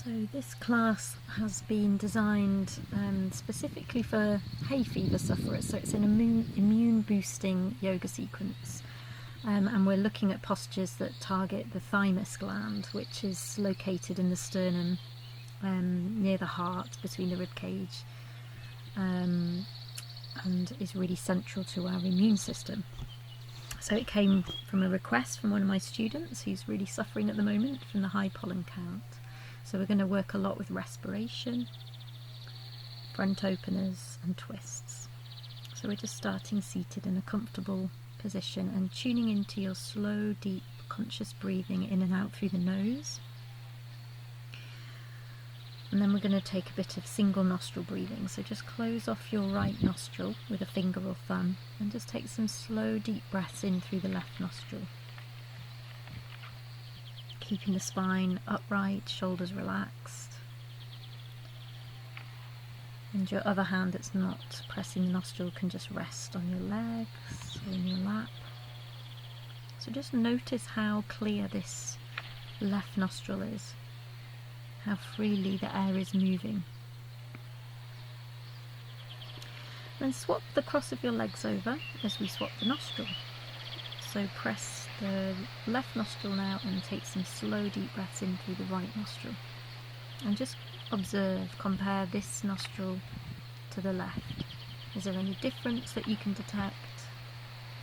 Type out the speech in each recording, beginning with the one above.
So this class has been designed specifically for hay fever sufferers, so it's an immune boosting yoga sequence, and we're looking at postures that target the thymus gland, which is located in the sternum near the heart between the rib cage, and is really central to our immune system. So it came from a request from one of my students who's really suffering at the moment from the high pollen count. So we're going to work a lot with respiration, front openers and twists. So we're just starting seated in a comfortable position and tuning into your slow, deep, conscious breathing in and out through the nose. And then we're going to take a bit of single nostril breathing. So just close off your right nostril with a finger or thumb and just take some slow, deep breaths in through the left nostril. Keeping the spine upright, shoulders relaxed. And your other hand that's not pressing the nostril can just rest on your legs or in your lap. So just notice how clear this left nostril is, how freely the air is moving. Then swap the cross of your legs over as we swap the nostril. So press the left nostril now and take some slow deep breaths in through the right nostril. And just observe, compare this nostril to the left. Is there any difference that you can detect?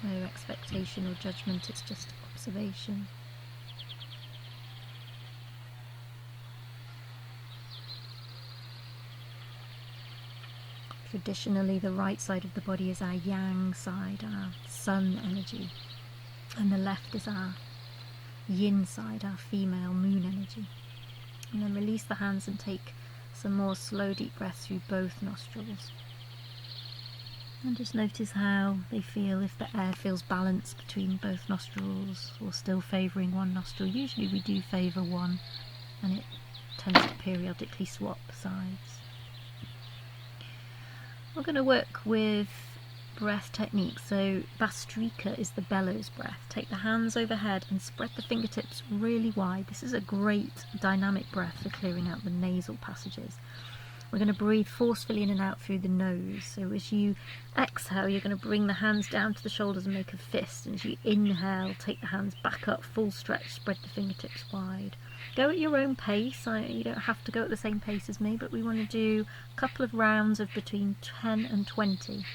No expectation or judgment, it's just observation. Traditionally, the right side of the body is our yang side, our sun energy. And the left is our yin side, our female moon energy. And then release the hands and take some more slow deep breaths through both nostrils. And just notice how they feel, if the air feels balanced between both nostrils or still favouring one nostril. Usually we do favour one, and it tends to periodically swap sides. We're going to work with breath techniques. So Bastrika is the bellows breath. Take the hands overhead and spread the fingertips really wide. This is a great dynamic breath for clearing out the nasal passages. We're going to breathe forcefully in and out through the nose. So as you exhale, you're going to bring the hands down to the shoulders and make a fist. And as you inhale, take the hands back up, full stretch, spread the fingertips wide. Go at your own pace. You don't have to go at the same pace as me, but we want to do a couple of rounds of between 10 and 20.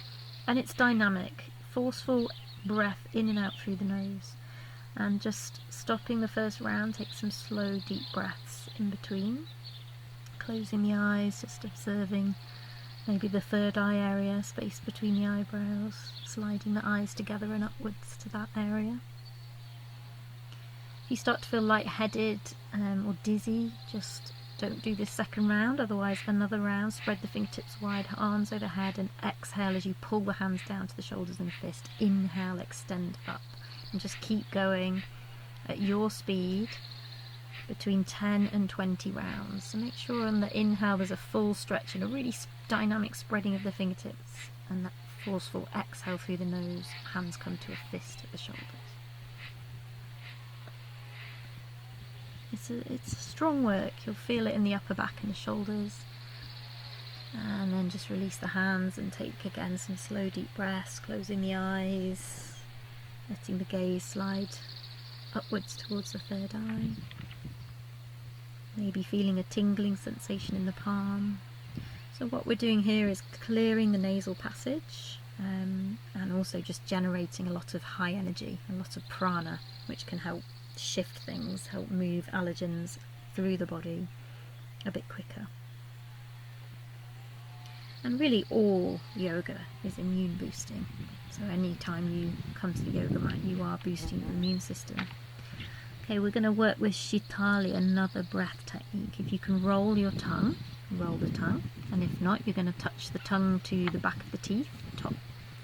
And it's dynamic, forceful breath in and out through the nose. And just stopping the first round, take some slow, deep breaths in between. Closing the eyes, just observing maybe the third eye area, space between the eyebrows, sliding the eyes together and upwards to that area. If you start to feel lightheaded or dizzy, just don't do this second round, otherwise another round. Spread the fingertips wide, arms overhead, and exhale as you pull the hands down to the shoulders in a fist. Inhale, extend up, and just keep going at your speed between 10 and 20 rounds. So make sure on the inhale there's a full stretch and a really dynamic spreading of the fingertips, and that forceful exhale through the nose, hands come to a fist at the shoulders. It's strong work. You'll feel it in the upper back and the shoulders. And then just release the hands and take again some slow deep breaths, closing the eyes, letting the gaze slide upwards towards the third eye. Maybe feeling a tingling sensation in the palm. So what we're doing here is clearing the nasal passage, and also just generating a lot of high energy, a lot of prana, which can help shift things, help move allergens through the body a bit quicker. And really all yoga is immune boosting. So anytime you come to the yoga mat, you are boosting your immune system. Okay, we're going to work with Shitali, another breath technique. If you can roll your tongue, roll the tongue. And if not, you're going to touch the tongue to the back of the teeth, top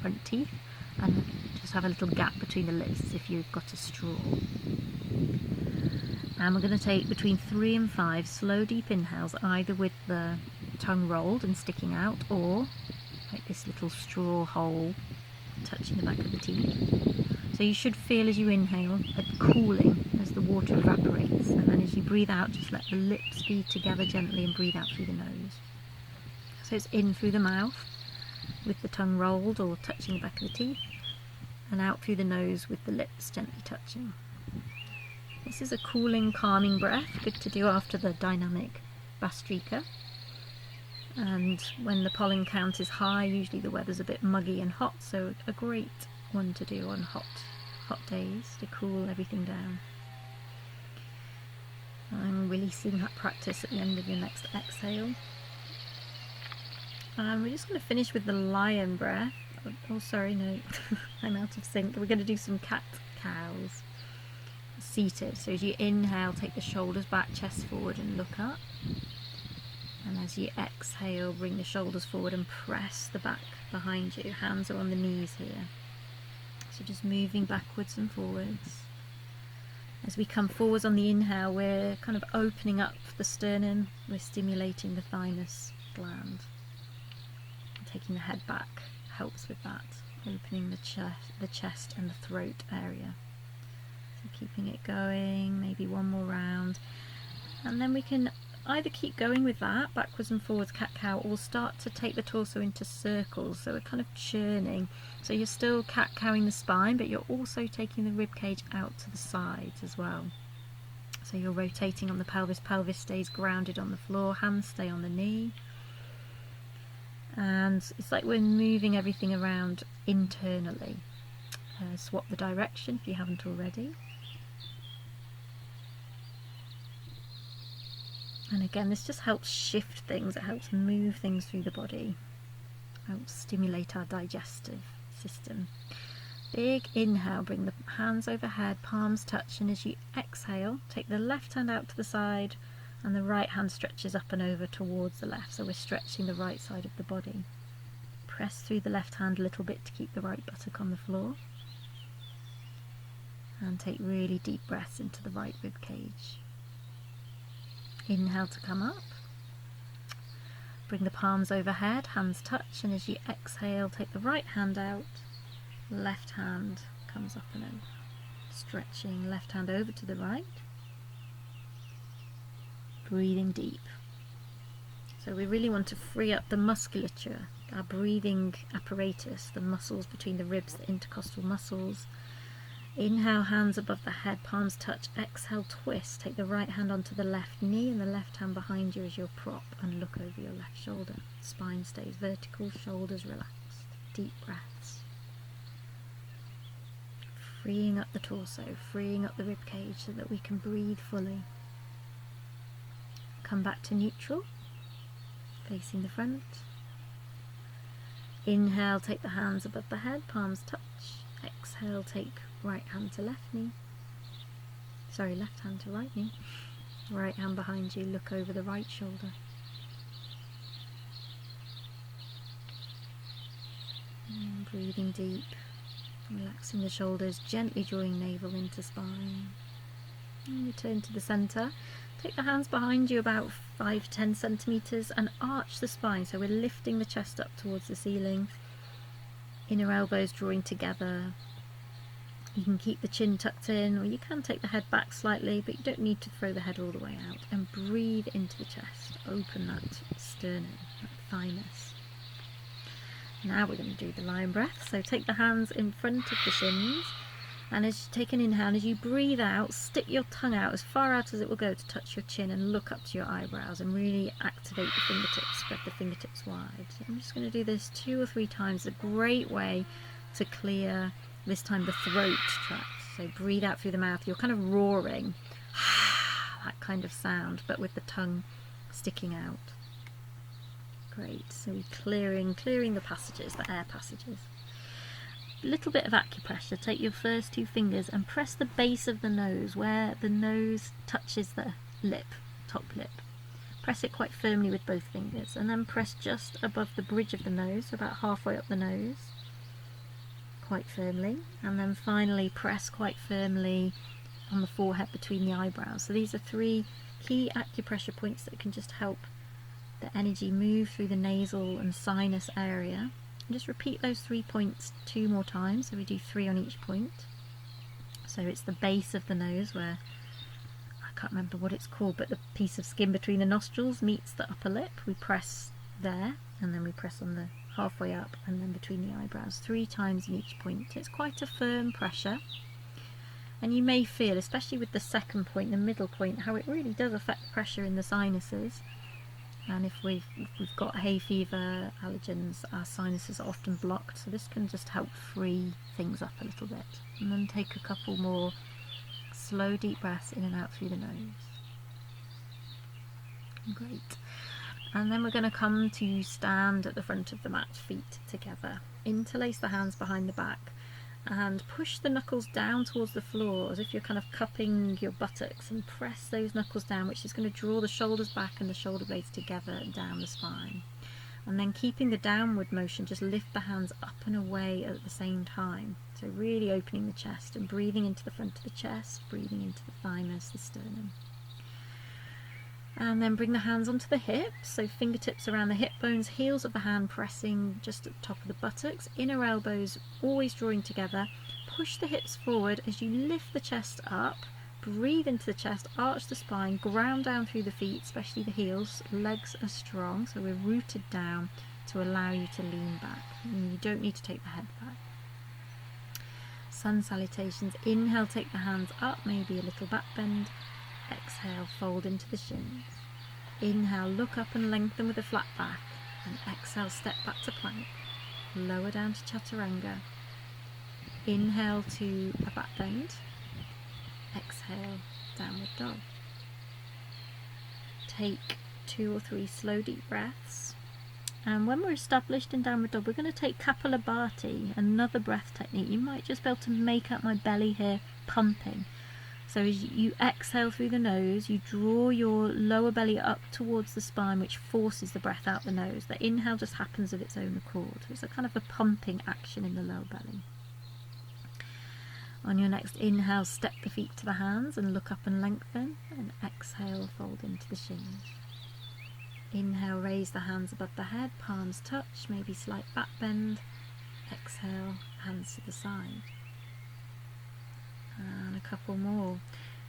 front teeth, and just have a little gap between the lips as if you've got a straw. And we're going to take between 3 and 5 slow deep inhales, either with the tongue rolled and sticking out, or like this little straw hole touching the back of the teeth. So you should feel as you inhale a cooling as the water evaporates, and then as you breathe out, just let the lips be together gently and breathe out through the nose. So it's in through the mouth with the tongue rolled or touching the back of the teeth, and out through the nose with the lips gently touching. This is a cooling, calming breath, good to do after the dynamic Bhastrika. And when the pollen count is high, usually the weather's a bit muggy and hot, so a great one to do on hot days to cool everything down. I'm releasing that practice at the end of your next exhale. And we're just going to finish with the lion breath. Oh, sorry, no, I'm out of sync. We're going to do some cat-cows. Seated. So as you inhale, take the shoulders back, chest forward and look up. And as you exhale, bring the shoulders forward and press the back behind you. Hands are on the knees here. So just moving backwards and forwards. As we come forwards on the inhale, we're kind of opening up the sternum. We're stimulating the thymus gland. Taking the head back helps with that. Opening the chest and the throat area. So keeping it going, maybe one more round. And then we can either keep going with that, backwards and forwards, cat-cow, or start to take the torso into circles, so we're kind of churning. So you're still cat-cowing the spine, but you're also taking the rib cage out to the sides as well. So you're rotating on the pelvis, pelvis stays grounded on the floor, hands stay on the knee. And it's like we're moving everything around internally. Swap the direction if you haven't already. And again, this just helps shift things, it helps move things through the body, helps stimulate our digestive system. Big inhale, bring the hands overhead, palms touch, and as you exhale, take the left hand out to the side and the right hand stretches up and over towards the left, so we're stretching the right side of the body. Press through the left hand a little bit to keep the right buttock on the floor. And take really deep breaths into the right rib cage. Inhale to come up. Bring the palms overhead, hands touch, and as you exhale, take the right hand out. Left hand comes up and over. Stretching left hand over to the right. Breathing deep. So we really want to free up the musculature, our breathing apparatus, the muscles between the ribs, the intercostal muscles. Inhale, hands above the head, palms touch. Exhale, twist. Take the right hand onto the left knee and the left hand behind you as your prop and look over your left shoulder. Spine stays vertical, shoulders relaxed. Deep breaths. Freeing up the torso, freeing up the rib cage so that we can breathe fully. Come back to neutral, facing the front. Inhale, take the hands above the head, palms touch. Exhale, take right hand to left knee. Sorry, left hand to right knee. Right hand behind you, look over the right shoulder. And breathing deep, relaxing the shoulders, gently drawing navel into spine. And return to the centre. Take the hands behind you about 5-10 centimetres and arch the spine, so we're lifting the chest up towards the ceiling. Inner elbows drawing together. You can keep the chin tucked in, or you can take the head back slightly, but you don't need to throw the head all the way out. And breathe into the chest. Open that sternum, that thymus. Now we're going to do the lion breath. So take the hands in front of the shins, and as you take an inhale, as you breathe out, stick your tongue out as far out as it will go to touch your chin and look up to your eyebrows and really activate the fingertips, spread the fingertips wide. So I'm just going to do this 2 or 3 times. A great way to clear, this time, the throat tract. So breathe out through the mouth. You're kind of roaring, that kind of sound, but with the tongue sticking out. Great. So we're clearing the passages, the air passages. A little bit of acupressure. Take your first 2 fingers and press the base of the nose, where the nose touches the lip, top lip. Press it quite firmly with both fingers, and then press just above the bridge of the nose, so about halfway up the nose, quite firmly, and then finally press quite firmly on the forehead between the eyebrows. So these are 3 key acupressure points that can just help the energy move through the nasal and sinus area. And just repeat those 3 points 2 more times, so we do 3 on each point. So it's the base of the nose, where can't remember what it's called, but the piece of skin between the nostrils meets the upper lip. We press there, and then we press on the halfway up, and then between the eyebrows 3 times in each point. It's quite a firm pressure, and you may feel, especially with the second point, the middle point, how it really does affect pressure in the sinuses. And if we've got hay fever, allergens, our sinuses are often blocked, so this can just help free things up a little bit. And then take a couple more slow deep breaths in and out through the nose. Great. And then we're going to come to stand at the front of the mat, feet together. Interlace the hands behind the back and push the knuckles down towards the floor as if you're kind of cupping your buttocks, and press those knuckles down, which is going to draw the shoulders back and the shoulder blades together down the spine. And then, keeping the downward motion, just lift the hands up and away at the same time. So really opening the chest and breathing into the front of the chest, breathing into the thymus, the sternum. And then bring the hands onto the hips, so fingertips around the hip bones, heels of the hand pressing just at the top of the buttocks, inner elbows always drawing together. Push the hips forward as you lift the chest up, breathe into the chest, arch the spine, ground down through the feet, especially the heels. Legs are strong, so we're rooted down to allow you to lean back. And you don't need to take the head back. Sun salutations. Inhale, take the hands up, maybe a little back bend. Exhale, fold into the shins. Inhale, look up and lengthen with a flat back. And exhale, step back to plank. Lower down to chaturanga. Inhale to a back bend. Exhale, downward dog. Take 2 or 3 slow deep breaths. And when we're established in downward dog, we're going to take Kapalabhati, another breath technique. You might just be able to make out my belly here pumping. So as you exhale through the nose, you draw your lower belly up towards the spine, which forces the breath out the nose. The inhale just happens of its own accord. It's a kind of a pumping action in the lower belly. On your next inhale, step the feet to the hands and look up and lengthen. And exhale, fold into the shins. Inhale, raise the hands above the head, palms touch, maybe slight back bend. Exhale, hands to the side. And a couple more.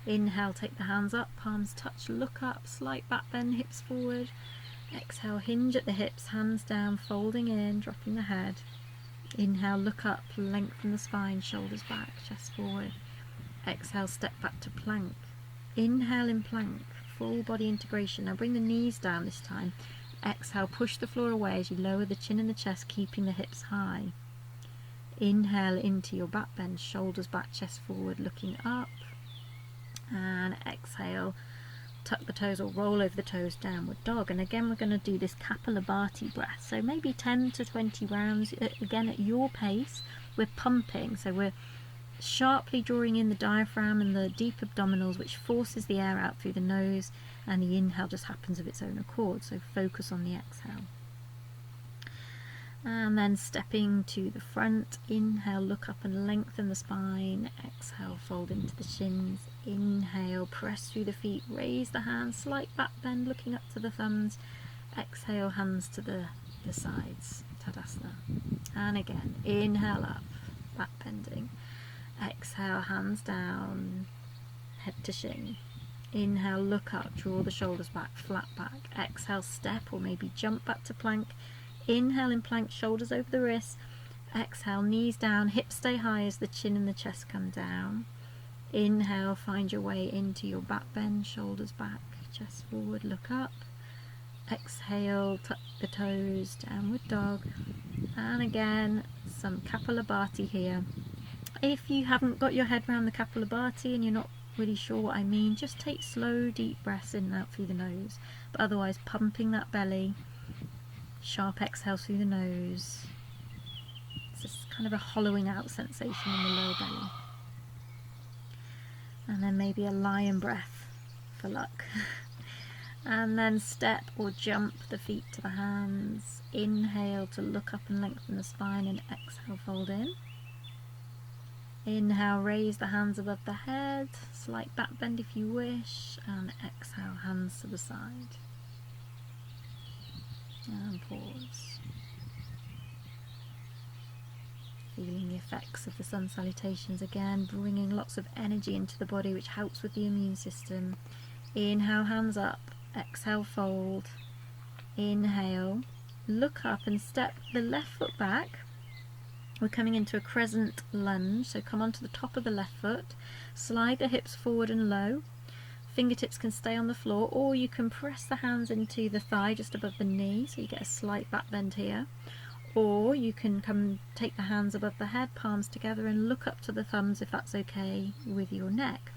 Inhale, take the hands up, palms touch, look up, slight back bend, hips forward. Exhale, hinge at the hips, hands down, folding in, dropping the head. Inhale, look up, lengthen the spine, shoulders back, chest forward. Exhale, step back to plank. Inhale in plank, full body integration. Now bring the knees down this time. Exhale, push the floor away as you lower the chin and the chest, keeping the hips high. Inhale into your back bend, shoulders back, chest forward, looking up. And exhale, tuck the toes or roll over the toes, downward dog. And again, we're going to do this Kapalabhati breath. So maybe 10 to 20 rounds, again at your pace. We're pumping, so we're sharply drawing in the diaphragm and the deep abdominals, which forces the air out through the nose, and the inhale just happens of its own accord. So focus on the exhale. And then stepping to the front, inhale, look up and lengthen the spine. Exhale, fold into the shins. Inhale, press through the feet, raise the hands, slight back bend, looking up to the thumbs. Exhale, hands to the sides, Tadasana. And again, inhale up, back bending. Exhale, hands down, head to shin. Inhale, look up, draw the shoulders back, flat back. Exhale, step or maybe jump back to plank. Inhale in plank, shoulders over the wrists. Exhale, knees down, hips stay high as the chin and the chest come down. Inhale, find your way into your back bend, shoulders back, chest forward, look up. Exhale, tuck the toes, downward dog. And again, some Kapalabhati here. If you haven't got your head around the Kapalabhati and you're not really sure what I mean, just take slow, deep breaths in and out through the nose. But otherwise, pumping that belly. Sharp exhale through the nose. It's just kind of a hollowing out sensation in the lower belly. And then maybe a lion breath for luck. And then step or jump the feet to the hands. Inhale to look up and lengthen the spine, and exhale, fold in. Inhale, raise the hands above the head, slight back bend if you wish, and exhale, hands to the side. And pause. Feeling the effects of the sun salutations again, bringing lots of energy into the body, which helps with the immune system. Inhale, hands up. Exhale, fold. Inhale, look up and step the left foot back. We're coming into a crescent lunge, so come onto the top of the left foot, slide the hips forward and low. Fingertips can stay on the floor, or you can press the hands into the thigh just above the knee, so you get a slight back bend here. Or you can come take the hands above the head, palms together, and look up to the thumbs if that's okay with your neck.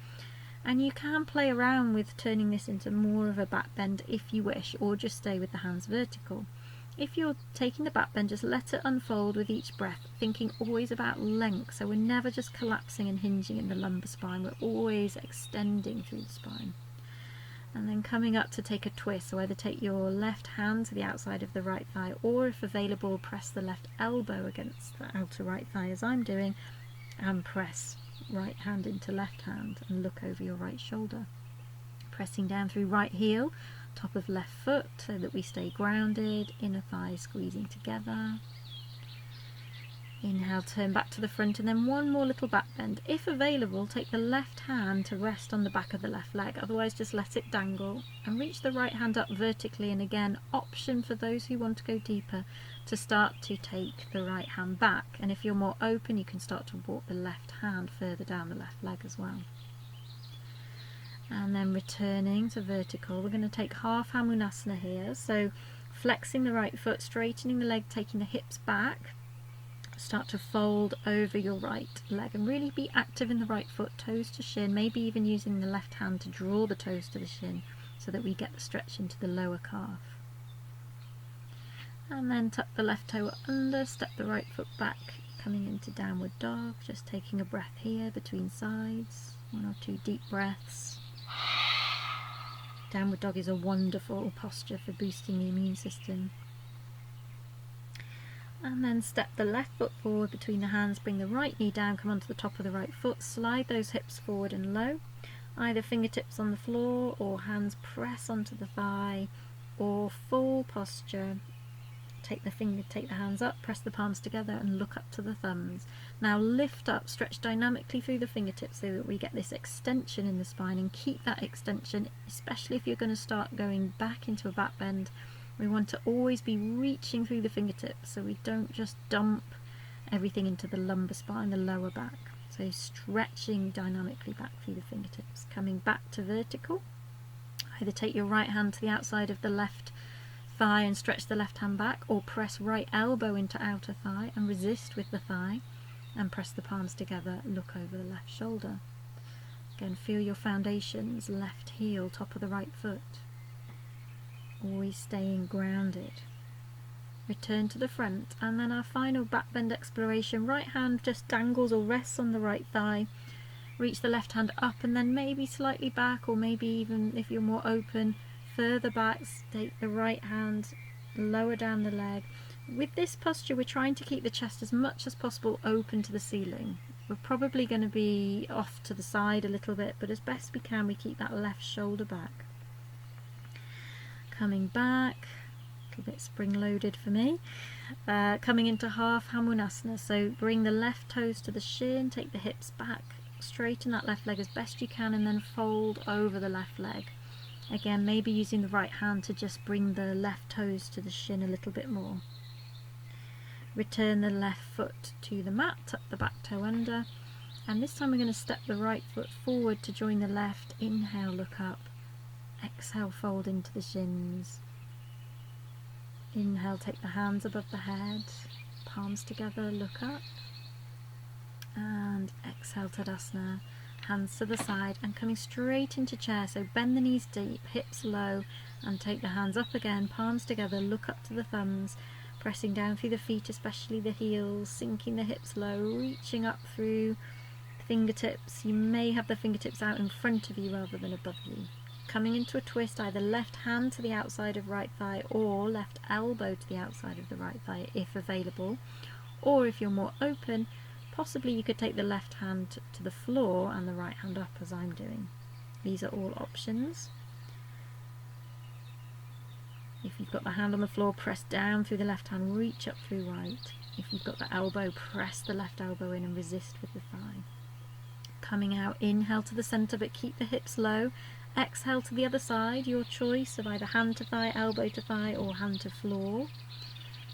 And you can play around with turning this into more of a back bend if you wish, or just stay with the hands vertical. If you're taking the back bend, just let it unfold with each breath, thinking always about length. So we're never just collapsing and hinging in the lumbar spine, we're always extending through the spine. And then coming up to take a twist, so either take your left hand to the outside of the right thigh, or if available, press the left elbow against the outer right thigh as I'm doing, and press right hand into left hand and look over your right shoulder. Pressing down through right heel, top of left foot, so that we stay grounded, inner thigh squeezing together. Inhale, turn back to the front, and then one more little back bend. If available, take the left hand to rest on the back of the left leg, otherwise just let it dangle, and reach the right hand up vertically, and again, option for those who want to go deeper to start to take the right hand back, and if you're more open, you can start to walk the left hand further down the left leg as well. And then returning to vertical, we're going to take half Hamunasana here, so flexing the right foot, straightening the leg, taking the hips back, start to fold over your right leg and really be active in the right foot, toes to shin, maybe even using the left hand to draw the toes to the shin so that we get the stretch into the lower calf. And then tuck the left toe under, step the right foot back, coming into downward dog, just taking a breath here between sides, 1 or 2 deep breaths. Downward dog is a wonderful posture for boosting the immune system. And then step the left foot forward between the hands, bring the right knee down, come onto the top of the right foot, slide those hips forward and low, either fingertips on the floor or hands press onto the thigh, or full posture. Take the hands up, press the palms together and look up to the thumbs. Now lift up, stretch dynamically through the fingertips so that we get this extension in the spine, and keep that extension, especially if you're going to start going back into a back bend. We want to always be reaching through the fingertips so we don't just dump everything into the lumbar spine, the lower back. So stretching dynamically back through the fingertips. Coming back to vertical, either take your right hand to the outside of the left thigh and stretch the left hand back, or press right elbow into outer thigh and resist with the thigh and press the palms together, look over the left shoulder. Again, feel your foundations, left heel, top of the right foot. Always staying grounded. Return to the front, and then our final back bend exploration. Right hand just dangles or rests on the right thigh. Reach the left hand up and then maybe slightly back, or maybe even if you're more open, further back. Take the right hand lower down the leg. With this posture, we're trying to keep the chest as much as possible open to the ceiling. We're probably going to be off to the side a little bit, but as best we can, we keep that left shoulder back. Coming back, a little bit spring loaded for me. Coming into half Hamunasana, so bring the left toes to the shin, take the hips back, straighten that left leg as best you can, and then fold over the left leg. Again, maybe using the right hand to just bring the left toes to the shin a little bit more. Return the left foot to the mat, tuck the back toe under, and this time we're going to step the right foot forward to join the left. Inhale, look up. Exhale, fold into the shins. Inhale, take the hands above the head, palms together, look up. And exhale, Tadasana, hands to the side and coming straight into chair. So bend the knees deep, hips low, and take the hands up again, palms together, look up to the thumbs, pressing down through the feet, especially the heels, sinking the hips low, reaching up through fingertips. You may have the fingertips out in front of you rather than above you. Coming into a twist, either left hand to the outside of right thigh or left elbow to the outside of the right thigh if available, or if you're more open, possibly you could take the left hand to the floor and the right hand up as I'm doing. These are all options. If you've got the hand on the floor, press down through the left hand, reach up through right. If you've got the elbow, press the left elbow in and resist with the thigh. Coming out, inhale to the center, but keep the hips low. Exhale to the other side, your choice of either hand to thigh, elbow to thigh, or hand to floor.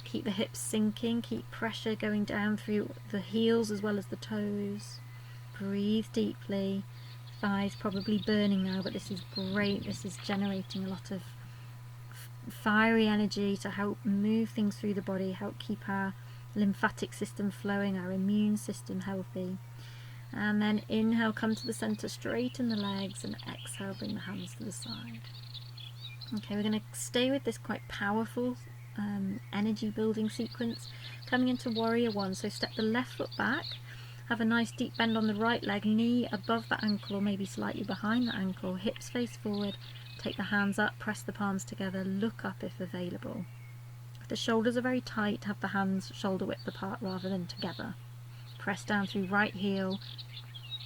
Keep the hips sinking, keep pressure going down through the heels as well as the toes. Breathe deeply. Thighs probably burning now, but this is great. This is generating a lot of fiery energy to help move things through the body, help keep our lymphatic system flowing, our immune system healthy. And then inhale, come to the center, straighten the legs, and exhale, bring the hands to the side. Okay, we're going to stay with this quite powerful energy building sequence. Coming into warrior one, so step the left foot back, have a nice deep bend on the right leg, knee above the ankle or maybe slightly behind the ankle, hips face forward, take the hands up, press the palms together, look up if available. If the shoulders are very tight, have the hands shoulder width apart rather than together. Press down through right heel,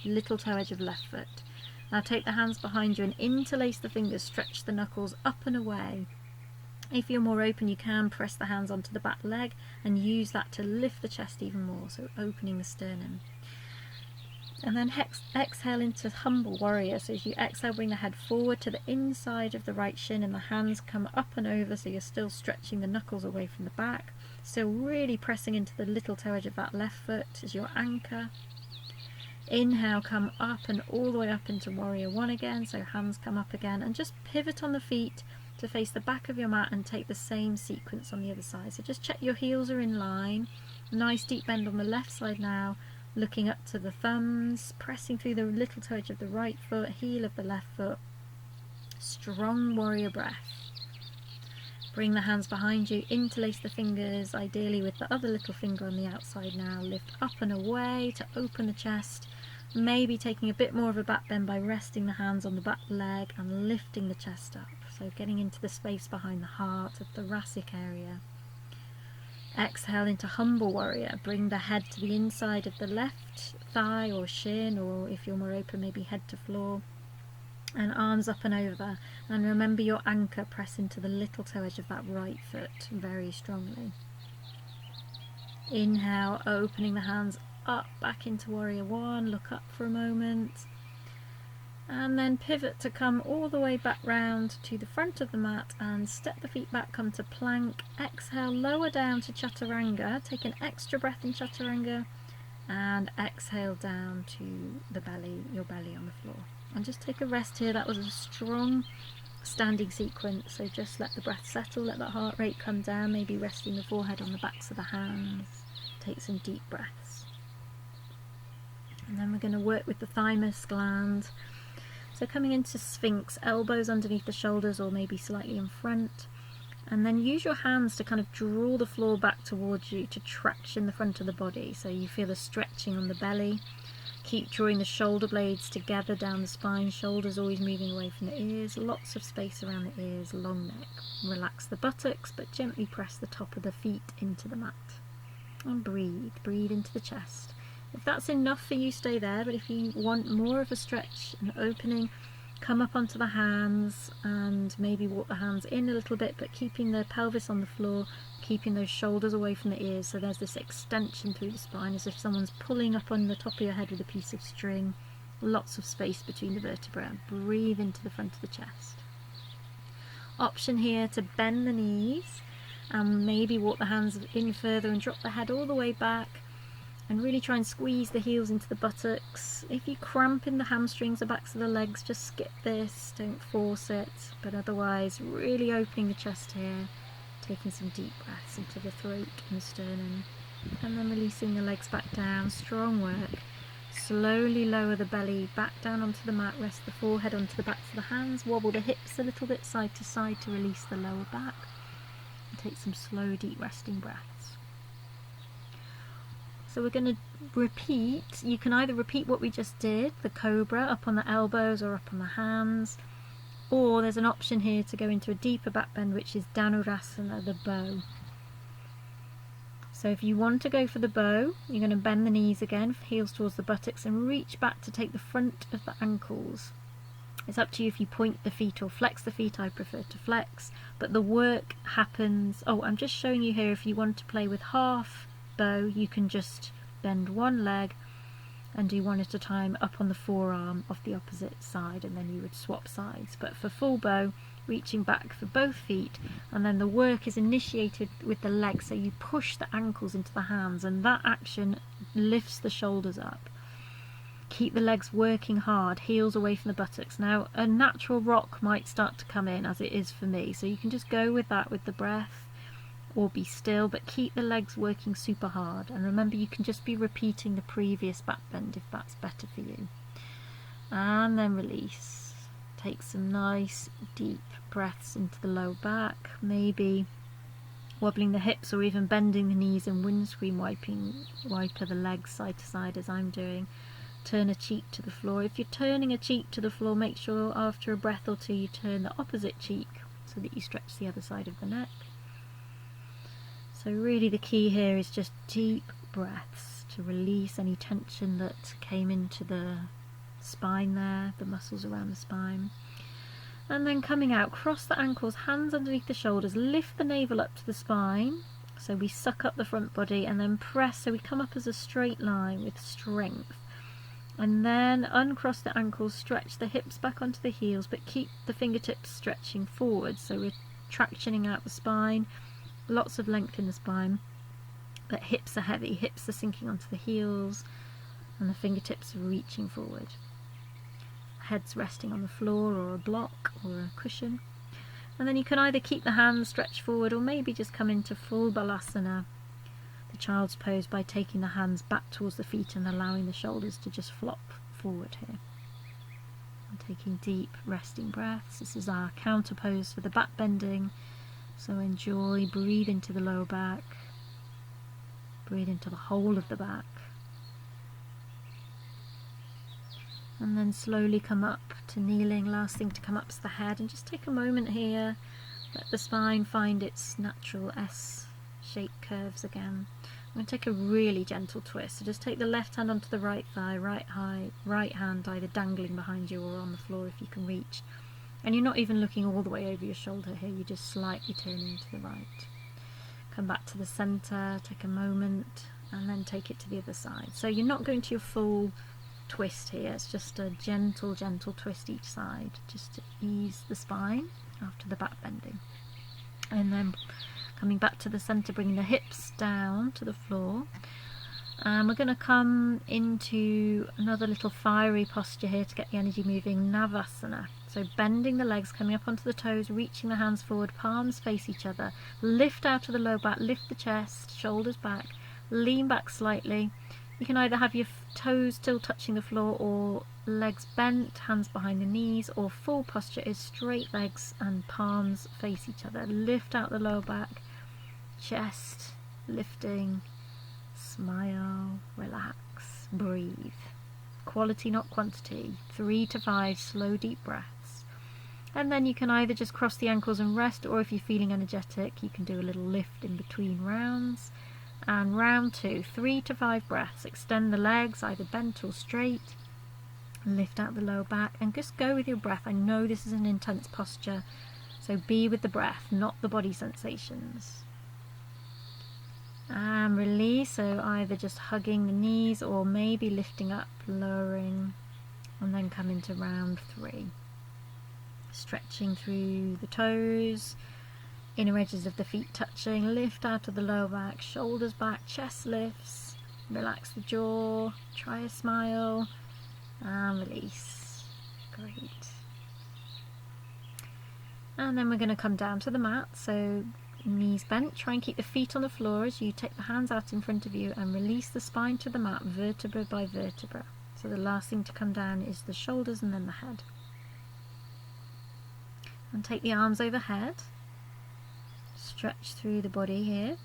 little toe edge of left foot. Now take the hands behind you and interlace the fingers, stretch the knuckles up and away. If you're more open, you can press the hands onto the back leg and use that to lift the chest even more, so opening the sternum. And then exhale into humble warrior. So as you exhale, bring the head forward to the inside of the right shin and the hands come up and over, so you're still stretching the knuckles away from the back. So really pressing into the little toe edge of that left foot as your anchor. Inhale, come up and all the way up into warrior one again, so hands come up again, and just pivot on the feet to face the back of your mat and take the same sequence on the other side. So just check your heels are in line. Nice deep bend on the left side now, looking up to the thumbs, pressing through the little toe edge of the right foot, heel of the left foot. Strong warrior breath. Bring the hands behind you, interlace the fingers, ideally with the other little finger on the outside now. Lift up and away to open the chest, maybe taking a bit more of a back bend by resting the hands on the back leg and lifting the chest up. So getting into the space behind the heart, the thoracic area. Exhale into humble warrior. Bring the head to the inside of the left thigh or shin, or if you're more open, maybe head to floor. And arms up and over. And remember your anchor, press into the little toe edge of that right foot very strongly. Inhale, opening the hands up, back into warrior one. Look up for a moment. And then pivot to come all the way back round to the front of the mat and step the feet back, come to plank. Exhale, lower down to chaturanga. Take an extra breath in chaturanga and exhale down to the belly, your belly on the floor. And just take a rest here. That was a strong standing sequence, so just let the breath settle, let that heart rate come down, maybe resting the forehead on the backs of the hands. Take some deep breaths. And then we're going to work with the thymus gland. So coming into Sphinx, elbows underneath the shoulders or maybe slightly in front. And then use your hands to kind of draw the floor back towards you to traction the front of the body. So you feel the stretching on the belly. Keep drawing the shoulder blades together down the spine, shoulders always moving away from the ears. Lots of space around the ears, long neck. Relax the buttocks, but gently press the top of the feet into the mat. And breathe, breathe into the chest. If that's enough for you, stay there, but if you want more of a stretch and opening, come up onto the hands and maybe walk the hands in a little bit, but keeping the pelvis on the floor, keeping those shoulders away from the ears, so there's this extension through the spine as if someone's pulling up on the top of your head with a piece of string. Lots of space between the vertebrae. Breathe into the front of the chest. Option here to bend the knees and maybe walk the hands in further and drop the head all the way back. And really try and squeeze the heels into the buttocks. If you cramp in the hamstrings or backs of the legs, just skip this, don't force it. But otherwise, really opening the chest here, taking some deep breaths into the throat and sternum. And then releasing the legs back down, strong work. Slowly lower the belly back down onto the mat, rest the forehead onto the backs of the hands, wobble the hips a little bit side to side to release the lower back. And take some slow, deep resting breaths. So we're going to repeat. You can either repeat what we just did, the cobra, up on the elbows or up on the hands, or there's an option here to go into a deeper back bend, which is Dhanurasana, the bow. So if you want to go for the bow, you're going to bend the knees again, heels towards the buttocks, and reach back to take the front of the ankles. It's up to you if you point the feet or flex the feet. I prefer to flex, but the work happens. Oh, I'm just showing you here, if you want to play with half bow, you can just bend one leg and do one at a time up on the forearm of the opposite side, and then you would swap sides. But for full bow, reaching back for both feet, and then the work is initiated with the legs, so you push the ankles into the hands, and that action lifts the shoulders up. Keep the legs working hard, heels away from the buttocks. Now, a natural rock might start to come in, as it is for me, so you can just go with that with the breath, or be still, but keep the legs working super hard. And remember, you can just be repeating the previous back bend if that's better for you. And then release. Take some nice deep breaths into the lower back, maybe wobbling the hips or even bending the knees and windscreen wiper the legs side to side as I'm doing. Turn a cheek to the floor. If you're turning a cheek to the floor, make sure after a breath or two you turn the opposite cheek so that you stretch the other side of the neck. So really the key here is just deep breaths to release any tension that came into the spine there, the muscles around the spine. And then coming out, cross the ankles, hands underneath the shoulders, lift the navel up to the spine, so we suck up the front body, and then press so we come up as a straight line with strength. And then uncross the ankles, stretch the hips back onto the heels, but keep the fingertips stretching forward, so we're tractioning out the spine, lots of length in the spine, but hips are heavy, hips are sinking onto the heels, and the fingertips are reaching forward. Head's resting on the floor or a block or a cushion. And then you can either keep the hands stretched forward or maybe just come into full balasana, the child's pose, by taking the hands back towards the feet and allowing the shoulders to just flop forward here. And taking deep resting breaths. This is our counter pose for the back bending, so enjoy, breathe into the lower back, breathe into the whole of the back. And then slowly come up to kneeling. Last thing to come up is the head, and just take a moment here, let the spine find its natural S-shaped curves again. I'm going to take a really gentle twist, so just take the left hand onto the right thigh, right hand either dangling behind you or on the floor if you can reach. And you're not even looking all the way over your shoulder here, you're just slightly turning to the right. Come back to the centre, take a moment, and then take it to the other side. So you're not going to your full twist here, it's just a gentle twist each side, just to ease the spine after the back bending. And then coming back to the centre, bringing the hips down to the floor. And we're going to come into another little fiery posture here to get the energy moving, Navasana. So bending the legs, coming up onto the toes, reaching the hands forward, palms face each other, lift out of the low back, lift the chest, shoulders back, lean back slightly. You can either have your toes still touching the floor or legs bent, hands behind the knees, or full posture is straight legs and palms face each other. Lift out the lower back, chest lifting, smile, relax, breathe. Quality, not quantity. 3 to 5 slow, deep breaths. And then you can either just cross the ankles and rest, or if you're feeling energetic, you can do a little lift in between rounds. And round 2, 3 to 5 breaths. Extend the legs, either bent or straight. Lift out the lower back and just go with your breath. I know this is an intense posture, so be with the breath, not the body sensations. And release, so either just hugging the knees or maybe lifting up, lowering, and then come into round 3. Stretching through the toes, inner edges of the feet touching, lift out of the lower back, shoulders back, chest lifts, relax the jaw, try a smile, and release. Great. And then we're going to come down to the mat, so knees bent, try and keep the feet on the floor as you take the hands out in front of you and release the spine to the mat, vertebra by vertebra. So the last thing to come down is the shoulders and then the head. And take the arms overhead, stretch through the body here,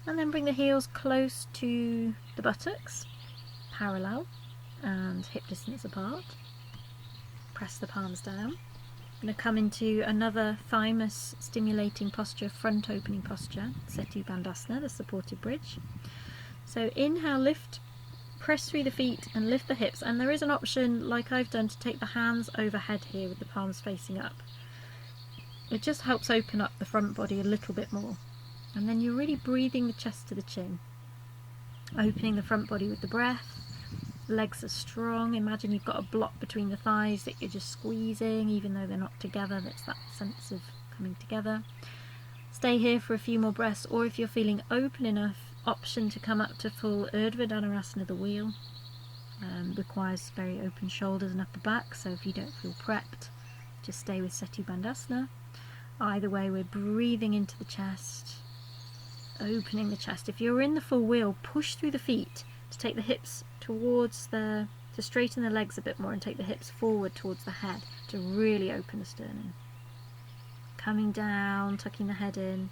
and then bring the heels close to the buttocks, parallel and hip distance apart. Press the palms down. I'm going to come into another thymus stimulating posture, front opening posture, Setu Bandhasana, the supported bridge. So inhale, lift, press through the feet and lift the hips, and there is an option, like I've done, to take the hands overhead here with the palms facing up. It just helps open up the front body a little bit more. And then you're really breathing the chest to the chin, opening the front body with the breath, Legs are strong. Imagine you've got a block between the thighs that you're just squeezing, even though they're not together. That's that sense of coming together. Stay here for a few more breaths, or if you're feeling open enough, option to come up to full Urdhva Dhanurasana, the wheel. Requires very open shoulders and upper back, so if you don't feel prepped, just stay with Setu Bandhasana. Either way, we're breathing into the chest, opening the chest. If you're in the full wheel, push through the feet to take the hips towards to straighten the legs a bit more and take the hips forward towards the head to really open the sternum. Coming down, tucking the head in,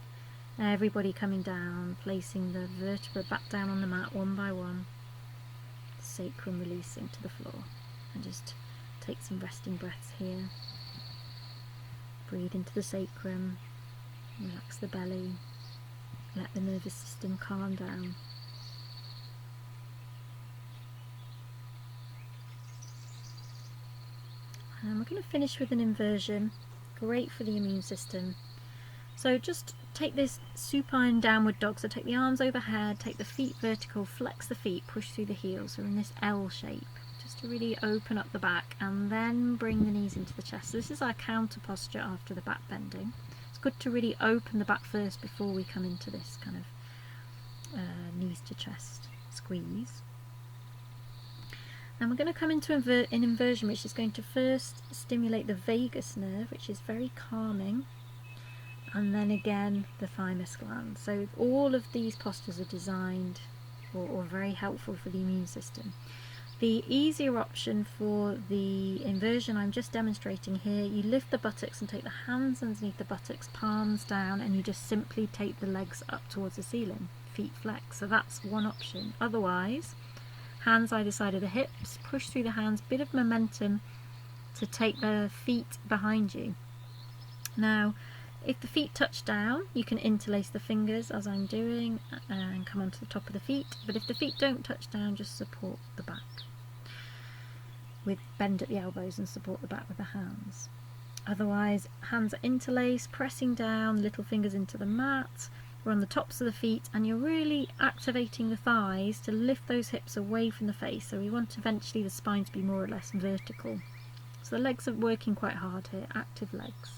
everybody coming down, placing the vertebra back down on the mat one by one, sacrum releasing to the floor, and just take some resting breaths here. Breathe into the sacrum, relax the belly, let the nervous system calm down. And we're going to finish with an inversion, great for the immune system. So just take this supine downward dog, so take the arms overhead, take the feet vertical, flex the feet, push through the heels, so in this L shape, just to really open up the back, and then bring the knees into the chest. So this is our counter posture after the back bending. It's good to really open the back first before we come into this kind of knees to chest squeeze. And we're going to come into an inversion, which is going to first stimulate the vagus nerve, which is very calming, and then again the thymus gland. So all of these postures are designed or very helpful for the immune system. The easier option for the inversion I'm just demonstrating here, you lift the buttocks and take the hands underneath the buttocks, palms down, and you just simply take the legs up towards the ceiling, feet flex. So that's one option. Otherwise, hands either side of the hips, push through the hands, bit of momentum to take the feet behind you. Now, if the feet touch down, you can interlace the fingers as I'm doing and come onto the top of the feet. But if the feet don't touch down, just support the back. Bend at the elbows and support the back with the hands. Otherwise, hands are interlaced, pressing down, little fingers into the mat. We're on the tops of the feet, and you're really activating the thighs to lift those hips away from the face. So we want eventually the spine to be more or less vertical. So the legs are working quite hard here, active legs.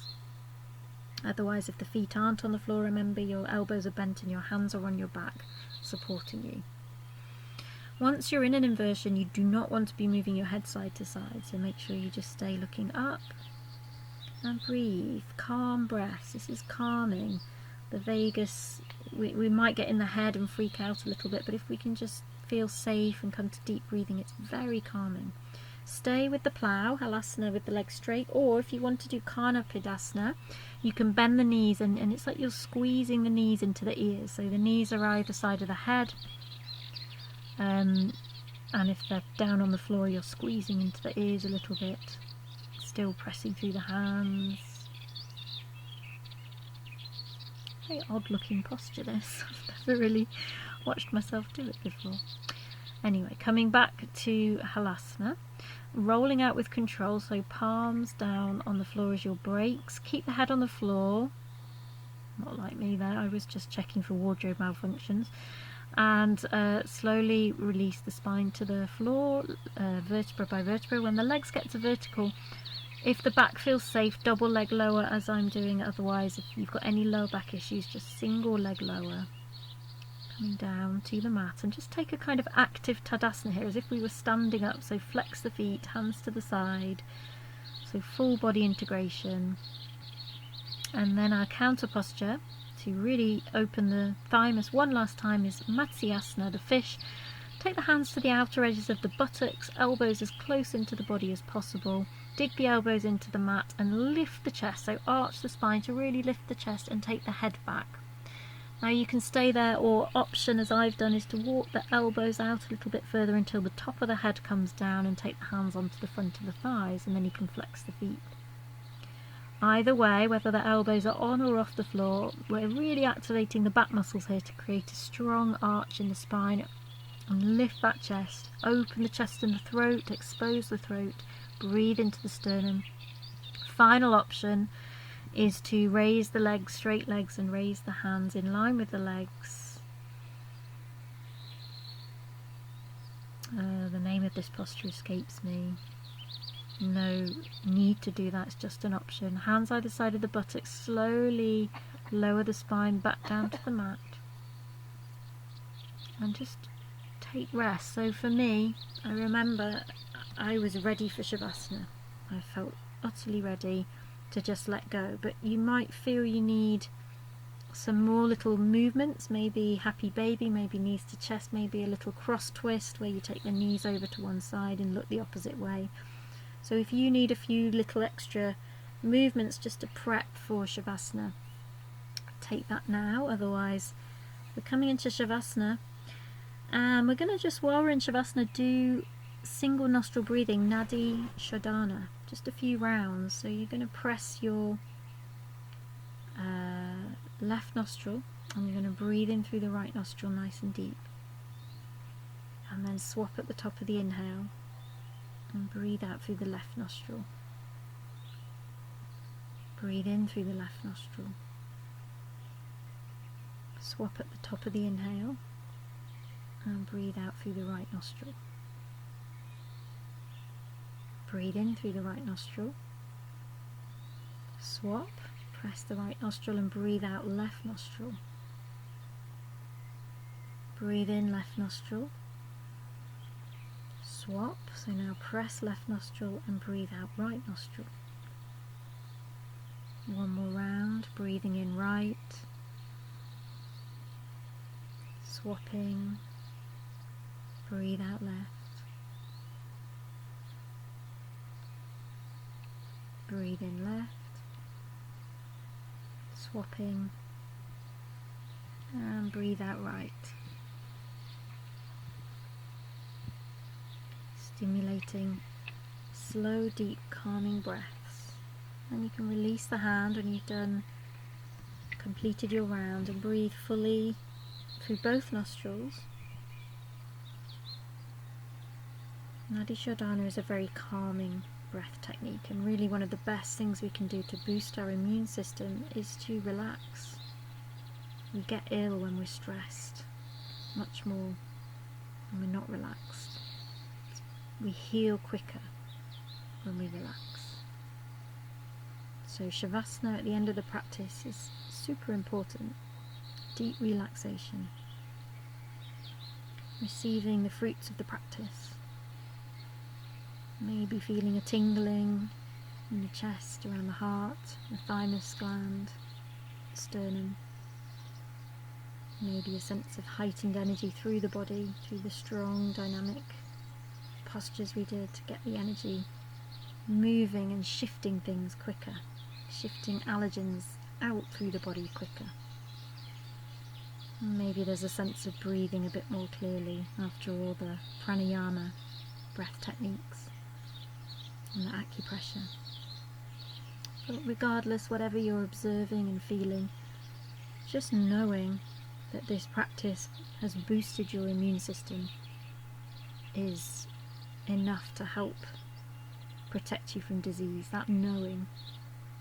Otherwise, if the feet aren't on the floor, remember your elbows are bent and your hands are on your back, supporting you. Once you're in an inversion, you do not want to be moving your head side to side, so make sure you just stay looking up and breathe. Calm breaths. This is calming. The vagus, we might get in the head and freak out a little bit, but if we can just feel safe and come to deep breathing, it's very calming. Stay with the plough, halasana, with the legs straight, or if you want to do Kanapidasana, you can bend the knees, and it's like you're squeezing the knees into the ears. So the knees are either side of the head, and if they're down on the floor, you're squeezing into the ears a little bit, still pressing through the hands. Very odd looking posture this. I've never really watched myself do it before. Anyway, coming back to halasana, rolling out with control, so palms down on the floor as your brakes. Keep the head on the floor, not like me there, I was just checking for wardrobe malfunctions. And slowly release the spine to the floor, vertebra by vertebra. When the legs get to vertical, if the back feels safe, double leg lower as I'm doing. Otherwise, if you've got any lower back issues, just single leg lower. Coming down to the mat, and just take a kind of active Tadasana here, as if we were standing up. So flex the feet, hands to the side, so full body integration. And then our counter posture to really open the thymus one last time is Matsyasana, the fish. Take the hands to the outer edges of the buttocks, elbows as close into the body as possible. Dig the elbows into the mat and lift the chest, so arch the spine to really lift the chest and take the head back. Now you can stay there, or option as I've done is to walk the elbows out a little bit further until the top of the head comes down and take the hands onto the front of the thighs, and then you can flex the feet. Either way, whether the elbows are on or off the floor, we're really activating the back muscles here to create a strong arch in the spine and lift that chest. Open the chest and the throat, expose the throat, breathe into the sternum. Final option is to raise the legs, straight legs, and raise the hands in line with the legs. The name of this posture escapes me. No need to do that, it's just an option. Hands either side of the buttocks, slowly lower the spine back down to the mat. And just take rest. So for me, I remember I was ready for Shavasana. I felt utterly ready to just let go. But you might feel you need some more little movements, maybe happy baby, maybe knees to chest, maybe a little cross twist where you take the knees over to one side and look the opposite way. So if you need a few little extra movements just to prep for Shavasana, take that now. Otherwise, we're coming into Shavasana, and we're going to just, while we're in Shavasana, do single nostril breathing, Nadi Shodhana, just a few rounds. So you're going to press your left nostril, and you're going to breathe in through the right nostril nice and deep, and then swap at the top of the inhale and breathe out through the left nostril. Breathe in through the left nostril, swap at the top of the inhale and breathe out through the right nostril. Breathe in through the right nostril, swap, press the right nostril and breathe out left nostril. Breathe in left nostril, swap, so now press left nostril and breathe out right nostril. One more round, breathing in right, swapping, breathe out left, breathe in left, swapping, and breathe out right. Stimulating slow, deep, calming breaths. And you can release the hand when you've completed your round, and breathe fully through both nostrils. Nadi Shodhana is a very calming breath technique, and really one of the best things we can do to boost our immune system is to relax. We get ill when we're stressed, much more when we're not relaxed. We heal quicker when we relax. So Shavasana at the end of the practice is super important. Deep relaxation. Receiving the fruits of the practice. Maybe feeling a tingling in the chest, around the heart, the thymus gland, sternum. Maybe a sense of heightened energy through the body, through the strong, dynamic postures we did to get the energy moving and shifting things quicker, shifting allergens out through the body quicker. Maybe there's a sense of breathing a bit more clearly after all the pranayama breath techniques and the acupressure. But regardless, whatever you're observing and feeling, just knowing that this practice has boosted your immune system is enough to help protect you from disease. That knowing,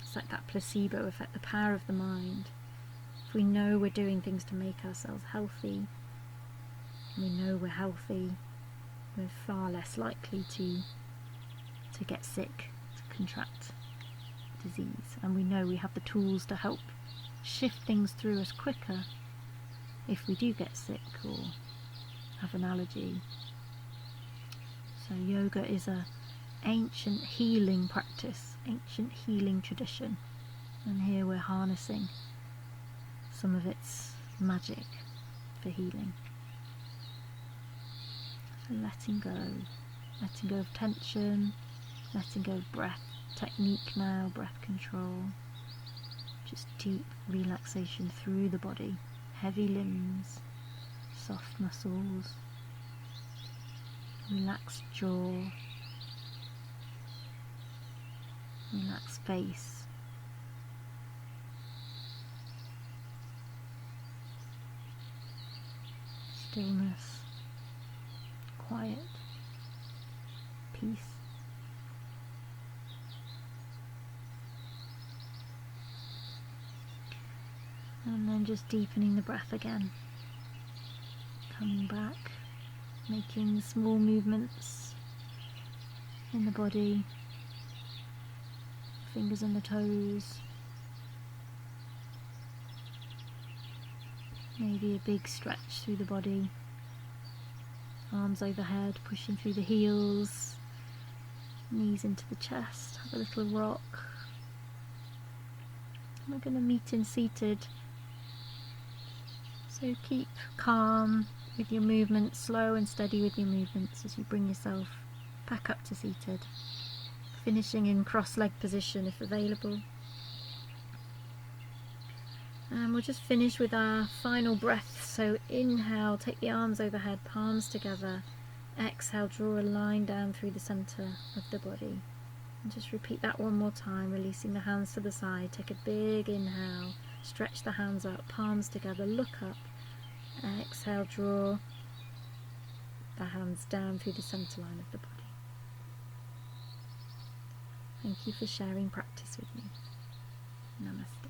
it's like that placebo effect, the power of the mind. If we know we're doing things to make ourselves healthy, we know we're healthy, we're far less likely to get sick, to contract disease, and we know we have the tools to help shift things through us quicker if we do get sick or have an allergy. So yoga is an ancient healing practice, ancient healing tradition, and here we're harnessing some of its magic for healing. So letting go of tension, letting go of breath technique now, breath control, just deep relaxation through the body, heavy limbs, soft muscles, relaxed jaw, relaxed face. Stillness, quiet, peace. And then just deepening the breath again, coming back, making small movements in the body, fingers and the toes, maybe a big stretch through the body, arms overhead, pushing through the heels, knees into the chest, have a little rock. We're going to meet in seated, so keep calm with your movements, slow and steady with your movements as you bring yourself back up to seated, finishing in cross-leg position if available. And we'll just finish with our final breath. So inhale, take the arms overhead, palms together. Exhale, draw a line down through the centre of the body. And just repeat that one more time, releasing the hands to the side. Take a big inhale, stretch the hands out, palms together, look up. Exhale, draw the hands down through the centre line of the body. Thank you for sharing practice with me. Namaste.